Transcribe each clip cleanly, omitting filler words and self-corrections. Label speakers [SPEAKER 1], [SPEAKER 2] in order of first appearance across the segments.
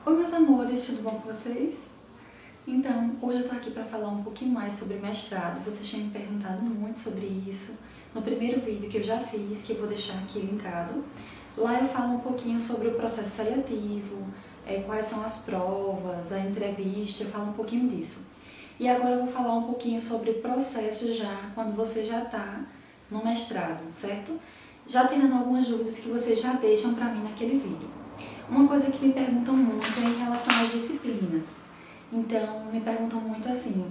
[SPEAKER 1] Oi meus amores, tudo bom com vocês? Então, hoje eu tô aqui para falar um pouquinho mais sobre mestrado. Vocês têm me perguntado muito sobre isso no primeiro vídeo que eu já fiz, que eu vou deixar aqui linkado. Lá eu falo um pouquinho sobre o processo seletivo, quais são as provas, a entrevista, eu falo um pouquinho disso. E agora eu vou falar um pouquinho sobre o processo já, quando você já tá no mestrado, certo? Já tirando algumas dúvidas que vocês já deixam para mim naquele vídeo. Uma coisa que me perguntam muito é em relação às disciplinas. Então, me perguntam muito assim,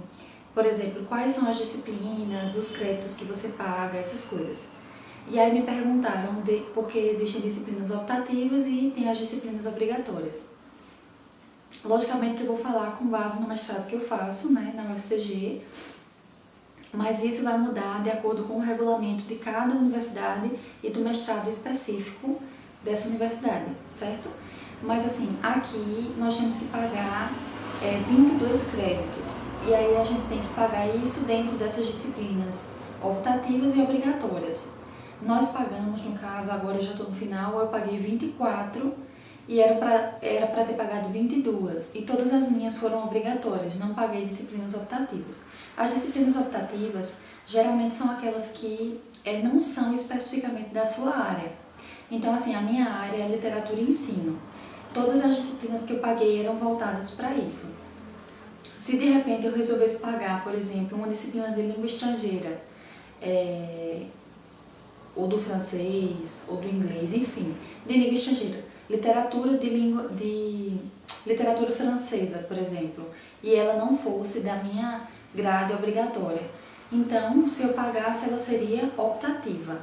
[SPEAKER 1] por exemplo, quais são as disciplinas, os créditos que você paga, essas coisas. E aí me perguntaram porque existem disciplinas optativas e tem as disciplinas obrigatórias. Logicamente que eu vou falar com base no mestrado que eu faço, né, na UFCG, mas isso vai mudar de acordo com o regulamento de cada universidade e do mestrado específico dessa universidade, certo? Mas assim, aqui nós temos que pagar 22 créditos, e aí a gente tem que pagar isso dentro dessas disciplinas optativas e obrigatórias. Nós pagamos, no caso, agora eu já estou no final, eu paguei 24 e era para ter pagado 22, e todas as minhas foram obrigatórias, não paguei disciplinas optativas. As disciplinas optativas geralmente são aquelas que não são especificamente da sua área. Então, assim, a minha área é literatura e ensino. Todas as disciplinas que eu paguei eram voltadas para isso. Se de repente eu resolvesse pagar, por exemplo, uma disciplina de língua estrangeira, ou do francês, ou do inglês, enfim, de língua estrangeira, literatura francesa, por exemplo, e ela não fosse da minha grade obrigatória, então, se eu pagasse, ela seria optativa.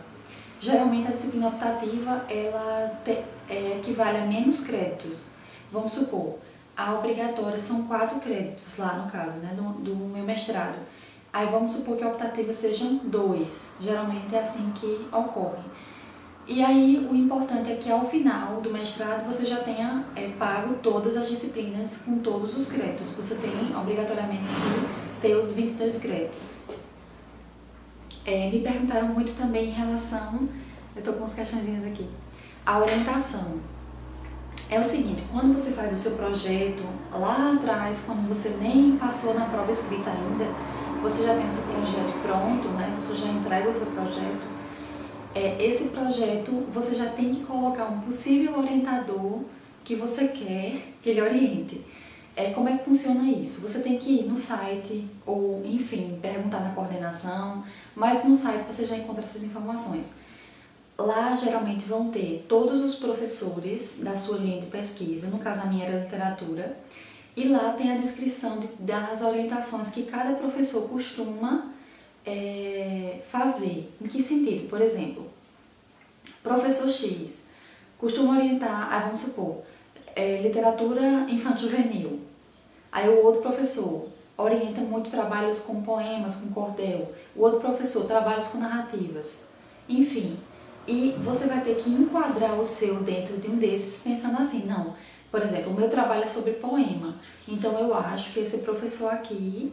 [SPEAKER 1] Geralmente a disciplina optativa ela equivale a menos créditos. Vamos supor, a obrigatória são 4 créditos lá no caso, né, do meu mestrado. Aí vamos supor que a optativa sejam 2, geralmente é assim que ocorre. E aí o importante é que ao final do mestrado você já tenha pago todas as disciplinas com todos os créditos. Você tem obrigatoriamente que ter os 22 créditos. Me perguntaram muito também em relação, eu estou com umas questõezinhas aqui, a orientação. É o seguinte, quando você faz o seu projeto, lá atrás, quando você nem passou na prova escrita ainda, você já tem o seu projeto pronto, né? Você já entrega o seu projeto. Esse projeto, você já tem que colocar um possível orientador que você quer que ele oriente. Como é que funciona isso? Você tem que ir no site ou, enfim, perguntar na coordenação, mas no site você já encontra essas informações. Lá, geralmente, vão ter todos os professores da sua linha de pesquisa, no caso a minha era literatura, e lá tem a descrição das orientações que cada professor costuma fazer. Em que sentido? Por exemplo, professor X costuma orientar, vamos supor, literatura infanto-juvenil. Aí o outro professor orienta muito trabalhos com poemas, com cordel. O outro professor trabalhos com narrativas. Enfim, e você vai ter que enquadrar o seu dentro de um desses pensando assim, não, por exemplo, o meu trabalho é sobre poema. Então eu acho que esse professor aqui,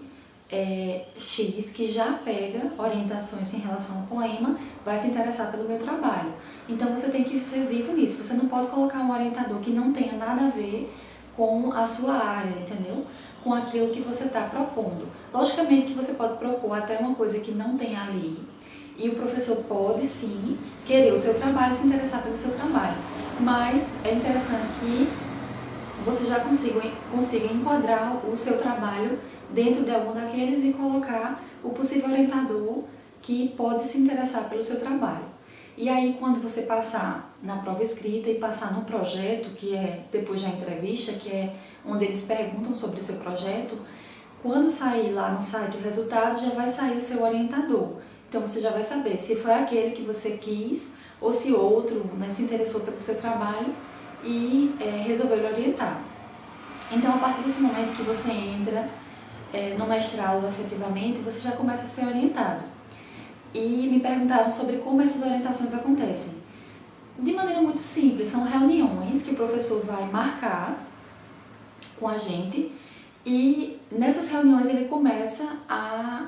[SPEAKER 1] X, que já pega orientações em relação ao poema, vai se interessar pelo meu trabalho. Então você tem que ser vivo nisso. Você não pode colocar um orientador que não tenha nada a ver com a sua área, entendeu? Com aquilo que você está propondo. Logicamente que você pode propor até uma coisa que não tem ali, e o professor pode sim querer o seu trabalho, se interessar pelo seu trabalho, mas é interessante que você já consiga enquadrar o seu trabalho dentro de algum daqueles e colocar o possível orientador que pode se interessar pelo seu trabalho. E aí, quando você passar na prova escrita e passar no projeto, que é depois da entrevista, que é onde eles perguntam sobre o seu projeto, quando sair lá no site o resultado, já vai sair o seu orientador. Então você já vai saber se foi aquele que você quis ou se outro, né, se interessou pelo seu trabalho e resolveu lhe orientar. Então, a partir desse momento que você entra no mestrado efetivamente, você já começa a ser orientado. E me perguntaram sobre como essas orientações acontecem. De maneira muito simples, são reuniões que o professor vai marcar com a gente, e nessas reuniões ele começa a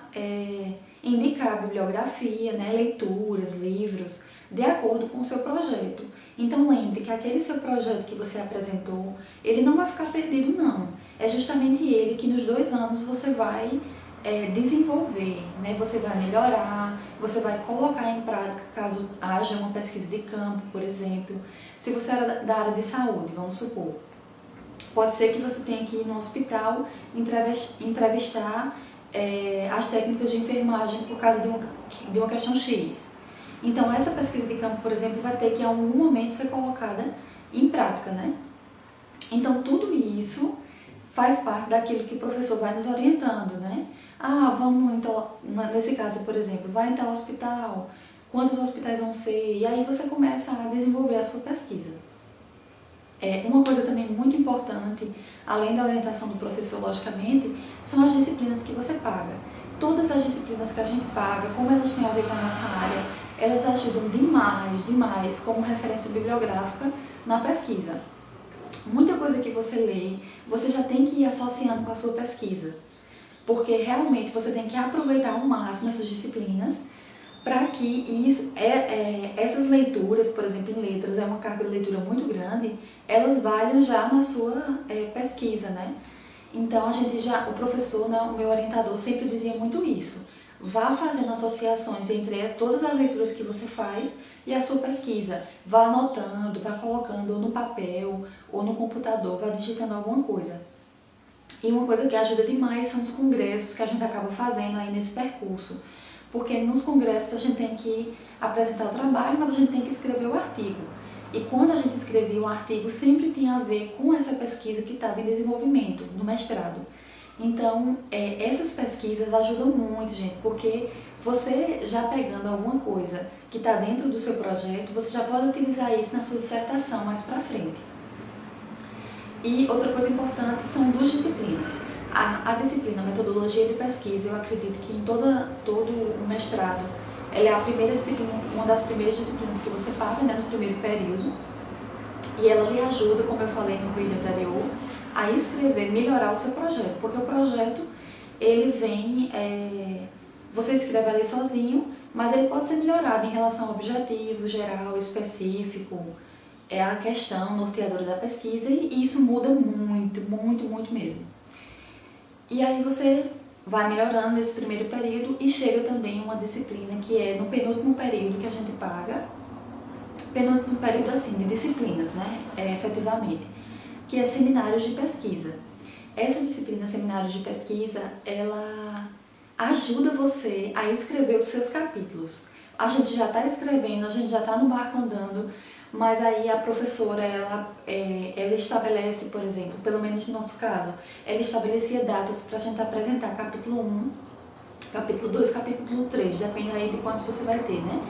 [SPEAKER 1] indicar bibliografia, né, leituras, livros, de acordo com o seu projeto. Então lembre que aquele seu projeto que você apresentou, ele não vai ficar perdido não. É justamente ele que nos 2 anos você vai desenvolver, né? Você vai melhorar, você vai colocar em prática caso haja uma pesquisa de campo, por exemplo. Se você era da área de saúde, vamos supor, pode ser que você tenha que ir no hospital entrevistar as técnicas de enfermagem por causa de uma questão X. Então essa pesquisa de campo, por exemplo, vai ter que em algum momento ser colocada em prática, né? Então tudo isso faz parte daquilo que o professor vai nos orientando, né? Ah, vamos então, nesse caso, por exemplo, vai em tal hospital, quantos hospitais vão ser, e aí você começa a desenvolver a sua pesquisa. Uma coisa também muito importante, além da orientação do professor, logicamente, são as disciplinas que você paga. Todas as disciplinas que a gente paga, como elas têm a ver com a nossa área, elas ajudam demais, demais, como referência bibliográfica na pesquisa. Muita coisa que você lê, você já tem que ir associando com a sua pesquisa, porque realmente você tem que aproveitar ao máximo essas disciplinas para que essas leituras, por exemplo, em letras, é uma carga de leitura muito grande, elas valham já na sua pesquisa, né? Então, o professor, né, o meu orientador, sempre dizia muito isso. Vá fazendo associações entre todas as leituras que você faz e a sua pesquisa. Vá anotando, vá colocando ou no papel ou no computador, vá digitando alguma coisa. E uma coisa que ajuda demais são os congressos que a gente acaba fazendo aí nesse percurso. Porque nos congressos a gente tem que apresentar o trabalho, mas a gente tem que escrever o artigo. E quando a gente escrevia o artigo, sempre tinha a ver com essa pesquisa que estava em desenvolvimento, no mestrado. Então, essas pesquisas ajudam muito, gente, porque você já pegando alguma coisa que está dentro do seu projeto, você já pode utilizar isso na sua dissertação mais para frente. E outra coisa importante são 2 disciplinas. A disciplina Metodologia de Pesquisa, eu acredito que em todo o mestrado, ela é a primeira disciplina, uma das primeiras disciplinas que você paga, né, no primeiro período. E ela lhe ajuda, como eu falei no vídeo anterior, a escrever, melhorar o seu projeto. Porque o projeto, ele vem, você escreve ali sozinho, mas ele pode ser melhorado em relação ao objetivo, geral, específico, a questão norteadora da pesquisa, e isso muda muito, muito, muito mesmo. E aí você vai melhorando nesse primeiro período e chega também uma disciplina que é no penúltimo período que a gente paga, penúltimo período assim, de disciplinas, né, efetivamente, que é seminários de pesquisa. Essa disciplina, seminários de pesquisa, ela ajuda você a escrever os seus capítulos. A gente já está escrevendo, a gente já está no barco andando, mas aí a professora, ela estabelece, por exemplo, pelo menos no nosso caso, ela estabelecia datas para a gente apresentar capítulo 1, capítulo 2, capítulo 3, depende aí de quantos você vai ter, né?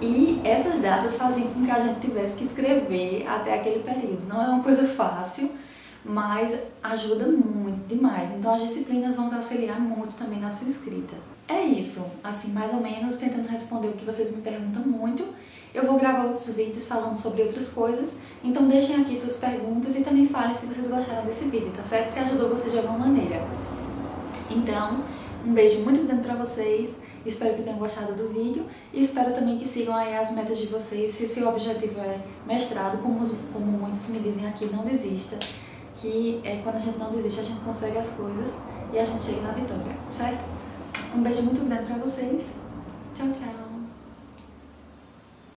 [SPEAKER 1] E essas datas faziam com que a gente tivesse que escrever até aquele período. Não é uma coisa fácil, mas ajuda muito, demais. Então as disciplinas vão te auxiliar muito também na sua escrita. É isso, assim, mais ou menos, tentando responder o que vocês me perguntam muito. Eu vou gravar outros vídeos falando sobre outras coisas, então deixem aqui suas perguntas e também falem se vocês gostaram desse vídeo, tá certo? Se ajudou você de alguma maneira. Então, um beijo muito grande pra vocês, espero que tenham gostado do vídeo e espero também que sigam aí as metas de vocês. Se seu objetivo é mestrado, como muitos me dizem aqui, não desista, que quando a gente não desiste, a gente consegue as coisas e a gente chega na vitória, certo? Um beijo muito grande pra vocês, tchau, tchau!